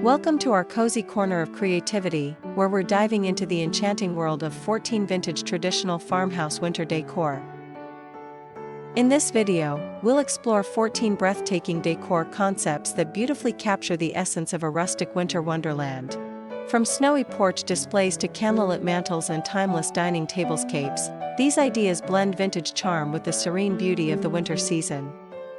Welcome to our cozy corner of creativity, where we're diving into the enchanting world of 14 vintage traditional farmhouse winter decor. In this video, we'll explore 14 breathtaking decor concepts that beautifully capture the essence of a rustic winter wonderland. From snowy porch displays to candlelit mantels and timeless dining tablescapes, these ideas blend vintage charm with the serene beauty of the winter season.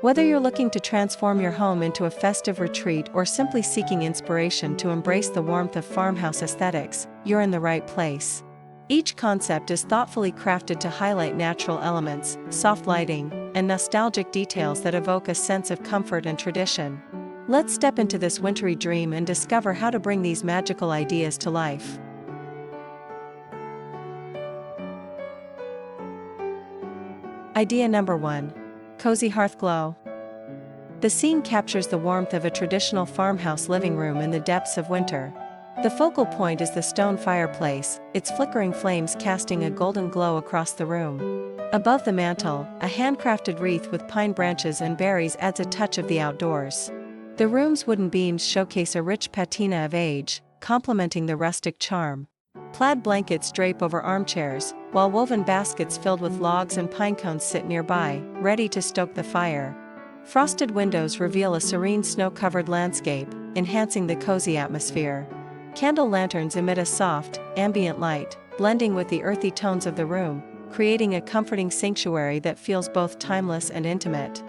Whether you're looking to transform your home into a festive retreat or simply seeking inspiration to embrace the warmth of farmhouse aesthetics, you're in the right place. Each concept is thoughtfully crafted to highlight natural elements, soft lighting, and nostalgic details that evoke a sense of comfort and tradition. Let's step into this wintry dream and discover how to bring these magical ideas to life. Idea number 1. Cozy hearth glow. The scene captures the warmth of a traditional farmhouse living room in the depths of winter. The focal point is the stone fireplace, its flickering flames casting a golden glow across the room. Above the mantel, a handcrafted wreath with pine branches and berries adds a touch of the outdoors. The room's wooden beams showcase a rich patina of age, complementing the rustic charm. Plaid blankets drape over armchairs, while woven baskets filled with logs and pine cones sit nearby, ready to stoke the fire. Frosted windows reveal a serene snow-covered landscape, enhancing the cozy atmosphere. Candle lanterns emit a soft, ambient light, blending with the earthy tones of the room, creating a comforting sanctuary that feels both timeless and intimate.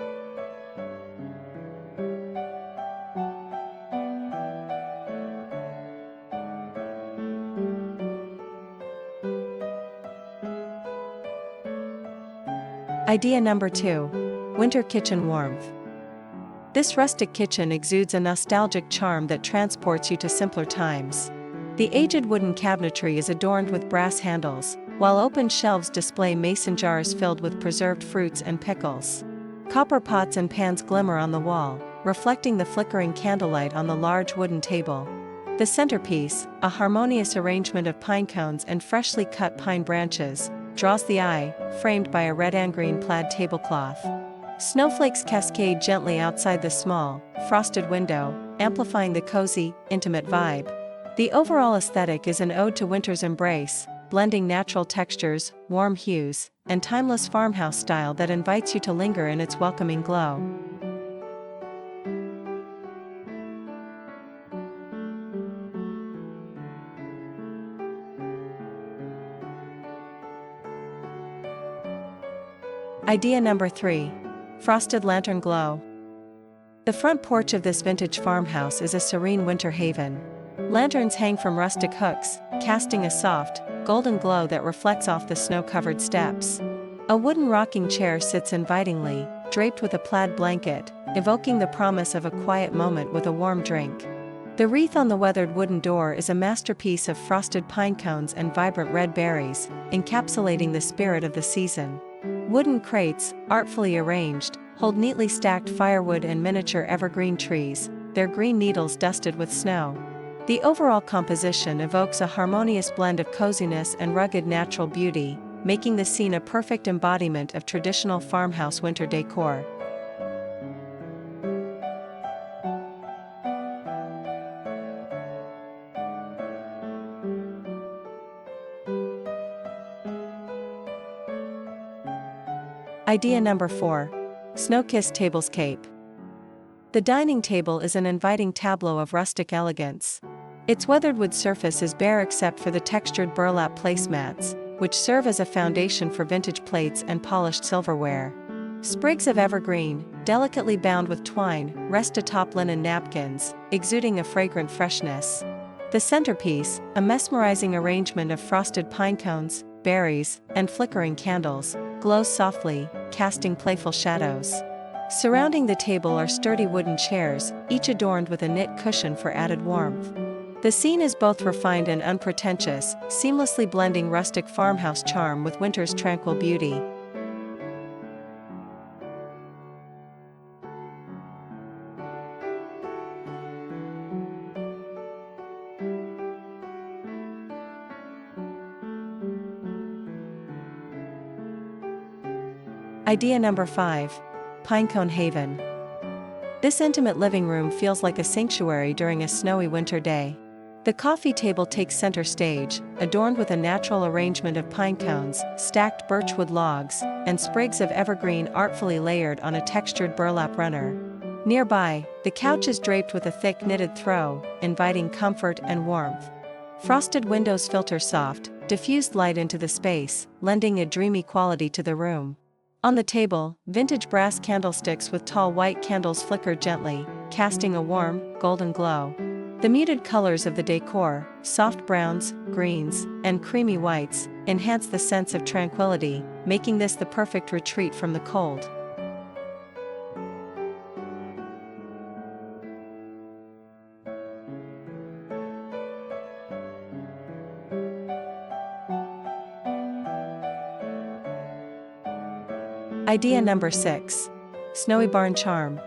Idea number 2. Winter kitchen warmth. This rustic kitchen exudes a nostalgic charm that transports you to simpler times. The aged wooden cabinetry is adorned with brass handles, while open shelves display mason jars filled with preserved fruits and pickles. Copper pots and pans glimmer on the wall, reflecting the flickering candlelight on the large wooden table. The centerpiece, a harmonious arrangement of pine cones and freshly cut pine branches, draws the eye, framed by a red and green plaid tablecloth. Snowflakes cascade gently outside the small, frosted window, amplifying the cozy, intimate vibe. The overall aesthetic is an ode to winter's embrace, blending natural textures, warm hues, and timeless farmhouse style that invites you to linger in its welcoming glow. Idea number 3. Frosted lantern glow. The front porch of this vintage farmhouse is a serene winter haven. Lanterns hang from rustic hooks, casting a soft, golden glow that reflects off the snow-covered steps. A wooden rocking chair sits invitingly, draped with a plaid blanket, evoking the promise of a quiet moment with a warm drink. The wreath on the weathered wooden door is a masterpiece of frosted pine cones and vibrant red berries, encapsulating the spirit of the season. Wooden crates, artfully arranged, hold neatly stacked firewood and miniature evergreen trees, their green needles dusted with snow. The overall composition evokes a harmonious blend of coziness and rugged natural beauty, making the scene a perfect embodiment of traditional farmhouse winter decor. Idea number 4. Snow-kissed tablescape. The dining table is an inviting tableau of rustic elegance. Its weathered wood surface is bare except for the textured burlap placemats, which serve as a foundation for vintage plates and polished silverware. Sprigs of evergreen, delicately bound with twine, rest atop linen napkins, exuding a fragrant freshness. The centerpiece, a mesmerizing arrangement of frosted pine cones, berries, and flickering candles, glows softly, casting playful shadows. Surrounding the table are sturdy wooden chairs, each adorned with a knit cushion for added warmth. The scene is both refined and unpretentious, seamlessly blending rustic farmhouse charm with winter's tranquil beauty. Idea number 5. Pinecone Haven. This intimate living room feels like a sanctuary during a snowy winter day. The coffee table takes center stage, adorned with a natural arrangement of pine cones, stacked birchwood logs, and sprigs of evergreen artfully layered on a textured burlap runner. Nearby, the couch is draped with a thick knitted throw, inviting comfort and warmth. Frosted windows filter soft, diffused light into the space, lending a dreamy quality to the room. On the table, vintage brass candlesticks with tall white candles flicker gently, casting a warm, golden glow. The muted colors of the decor, soft browns, greens, and creamy whites, enhance the sense of tranquility, making this the perfect retreat from the cold. Idea number 6. Snowy Barn Charm.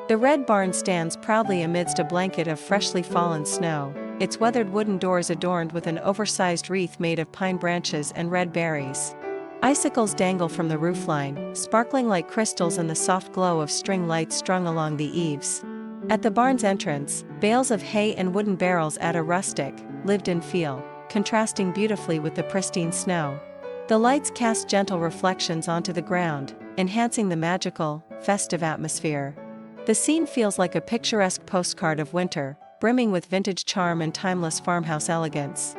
The red barn stands proudly amidst a blanket of freshly fallen snow, its weathered wooden doors adorned with an oversized wreath made of pine branches and red berries. Icicles dangle from the roofline, sparkling like crystals in the soft glow of string lights strung along the eaves. At the barn's entrance, bales of hay and wooden barrels add a rustic, lived-in feel, contrasting beautifully with the pristine snow. The lights cast gentle reflections onto the ground, enhancing the magical, festive atmosphere. The scene feels like a picturesque postcard of winter, brimming with vintage charm and timeless farmhouse elegance.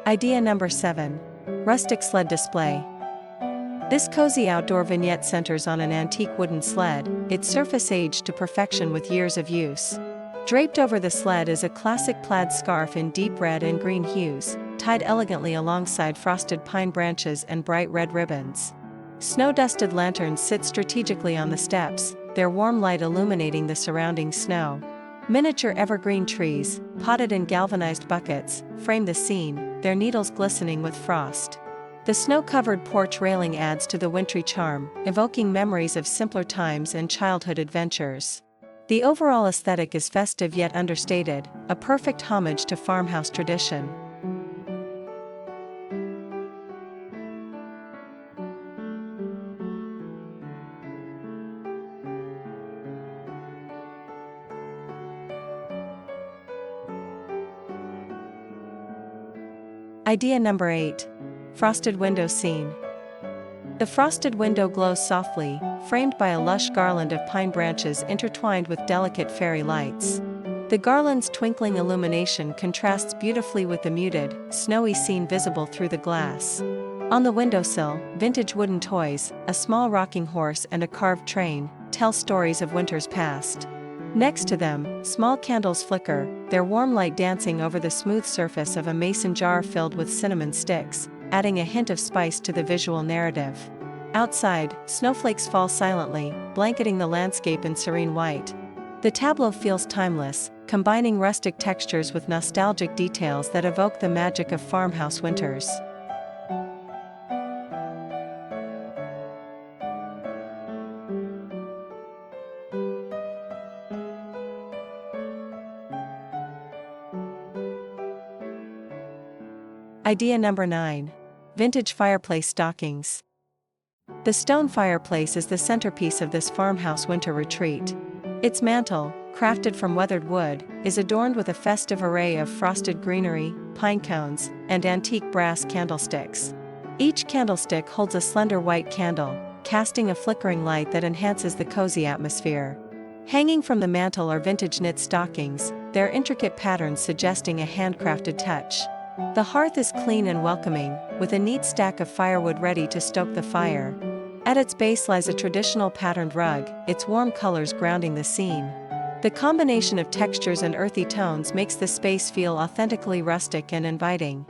Idea number 7. Rustic Sled Display. This cozy outdoor vignette centers on an antique wooden sled, its surface aged to perfection with years of use. Draped over the sled is a classic plaid scarf in deep red and green hues, tied elegantly alongside frosted pine branches and bright red ribbons. Snow-dusted lanterns sit strategically on the steps, their warm light illuminating the surrounding snow. Miniature evergreen trees, potted in galvanized buckets, frame the scene, their needles glistening with frost. The snow-covered porch railing adds to the wintry charm, evoking memories of simpler times and childhood adventures. The overall aesthetic is festive yet understated, a perfect homage to farmhouse tradition. Idea number 8. Frosted Window Scene. The frosted window glows softly, framed by a lush garland of pine branches intertwined with delicate fairy lights. The garland's twinkling illumination contrasts beautifully with the muted, snowy scene visible through the glass. On the windowsill, vintage wooden toys, a small rocking horse and a carved train, tell stories of winters past. Next to them, small candles flicker, their warm light dancing over the smooth surface of a mason jar filled with cinnamon sticks, adding a hint of spice to the visual narrative. Outside, snowflakes fall silently, blanketing the landscape in serene white. The tableau feels timeless, combining rustic textures with nostalgic details that evoke the magic of farmhouse winters. Idea number 9. Vintage Fireplace Stockings. The stone fireplace is the centerpiece of this farmhouse winter retreat. Its mantel, crafted from weathered wood, is adorned with a festive array of frosted greenery, pine cones, and antique brass candlesticks. Each candlestick holds a slender white candle, casting a flickering light that enhances the cozy atmosphere. Hanging from the mantel are vintage knit stockings, their intricate patterns suggesting a handcrafted touch. The hearth is clean and welcoming, with a neat stack of firewood ready to stoke the fire. At its base lies a traditional patterned rug, its warm colors grounding the scene. The combination of textures and earthy tones makes the space feel authentically rustic and inviting.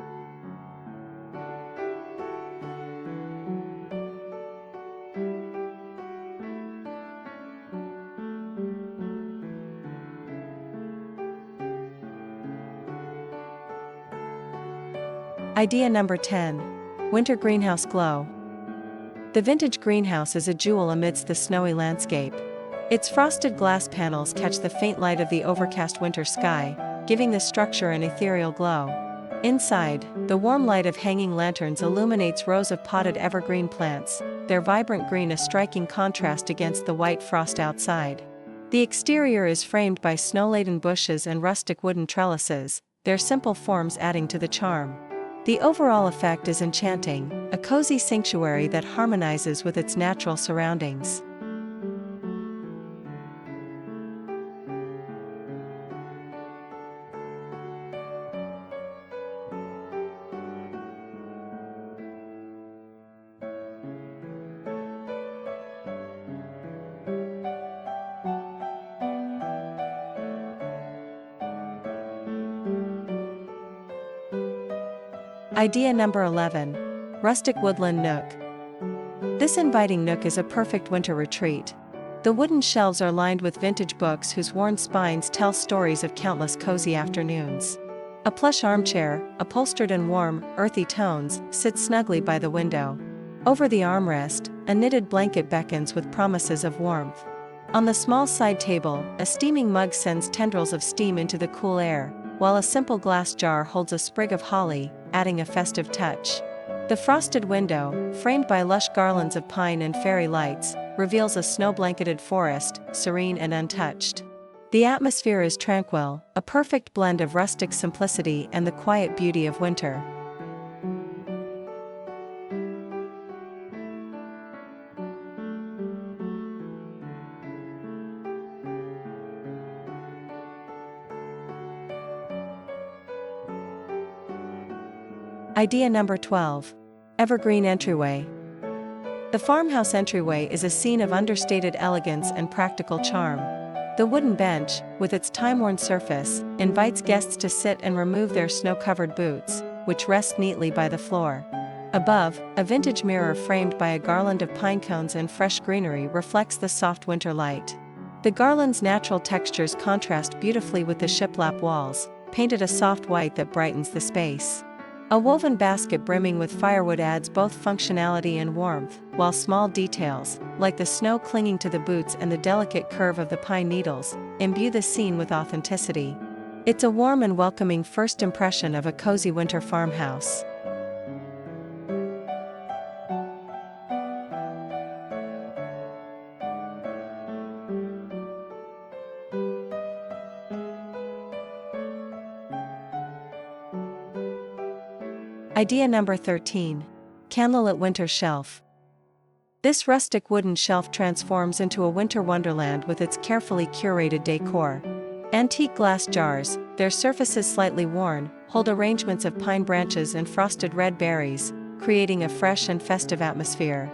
Idea number 10. Winter Greenhouse Glow. The vintage greenhouse is a jewel amidst the snowy landscape. Its frosted glass panels catch the faint light of the overcast winter sky, giving the structure an ethereal glow. Inside, the warm light of hanging lanterns illuminates rows of potted evergreen plants, their vibrant green a striking contrast against the white frost outside. The exterior is framed by snow-laden bushes and rustic wooden trellises, their simple forms adding to the charm. The overall effect is enchanting, a cozy sanctuary that harmonizes with its natural surroundings. Idea number 11. Rustic Woodland Nook. This inviting nook is a perfect winter retreat. The wooden shelves are lined with vintage books whose worn spines tell stories of countless cozy afternoons. A plush armchair, upholstered in warm, earthy tones, sits snugly by the window. Over the armrest, a knitted blanket beckons with promises of warmth. On the small side table, a steaming mug sends tendrils of steam into the cool air, while a simple glass jar holds a sprig of holly, adding a festive touch. The frosted window, framed by lush garlands of pine and fairy lights, reveals a snow-blanketed forest, serene and untouched. The atmosphere is tranquil, a perfect blend of rustic simplicity and the quiet beauty of winter. Idea number 12. Evergreen Entryway. The farmhouse entryway is a scene of understated elegance and practical charm. The wooden bench, with its time-worn surface, invites guests to sit and remove their snow-covered boots, which rest neatly by the floor. Above, a vintage mirror framed by a garland of pine cones and fresh greenery reflects the soft winter light. The garland's natural textures contrast beautifully with the shiplap walls, painted a soft white that brightens the space. A woven basket brimming with firewood adds both functionality and warmth, while small details, like the snow clinging to the boots and the delicate curve of the pine needles, imbue the scene with authenticity. It's a warm and welcoming first impression of a cozy winter farmhouse. Idea number 13. Candlelit Winter Shelf. This rustic wooden shelf transforms into a winter wonderland with its carefully curated decor. Antique glass jars, their surfaces slightly worn, hold arrangements of pine branches and frosted red berries, creating a fresh and festive atmosphere.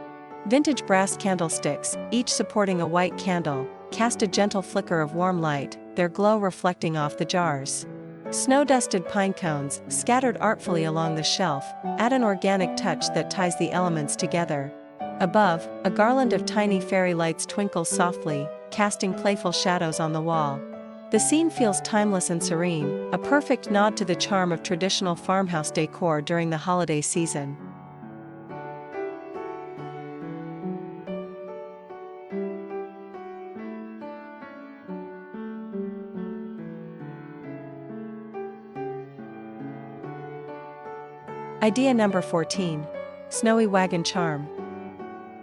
Vintage brass candlesticks, each supporting a white candle, cast a gentle flicker of warm light, their glow reflecting off the jars. Snow-dusted pine cones, scattered artfully along the shelf, add an organic touch that ties the elements together. Above, a garland of tiny fairy lights twinkles softly, casting playful shadows on the wall. The scene feels timeless and serene, a perfect nod to the charm of traditional farmhouse decor during the holiday season. Idea number 14. Snowy Wagon Charm.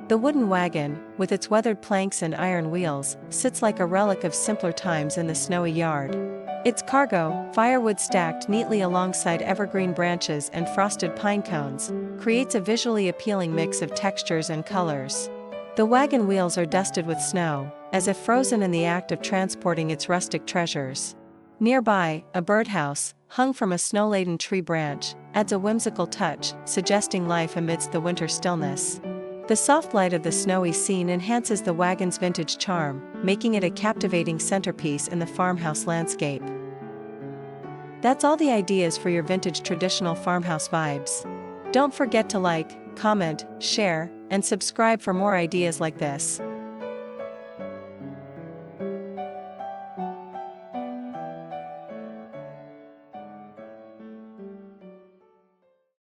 The wooden wagon, with its weathered planks and iron wheels, sits like a relic of simpler times in the snowy yard. Its cargo, firewood stacked neatly alongside evergreen branches and frosted pine cones, creates a visually appealing mix of textures and colors. The wagon wheels are dusted with snow, as if frozen in the act of transporting its rustic treasures. Nearby, a birdhouse, hung from a snow-laden tree branch, adds a whimsical touch, suggesting life amidst the winter stillness. The soft light of the snowy scene enhances the wagon's vintage charm, making it a captivating centerpiece in the farmhouse landscape. That's all the ideas for your vintage traditional farmhouse vibes. Don't forget to like, comment, share, and subscribe for more ideas like this.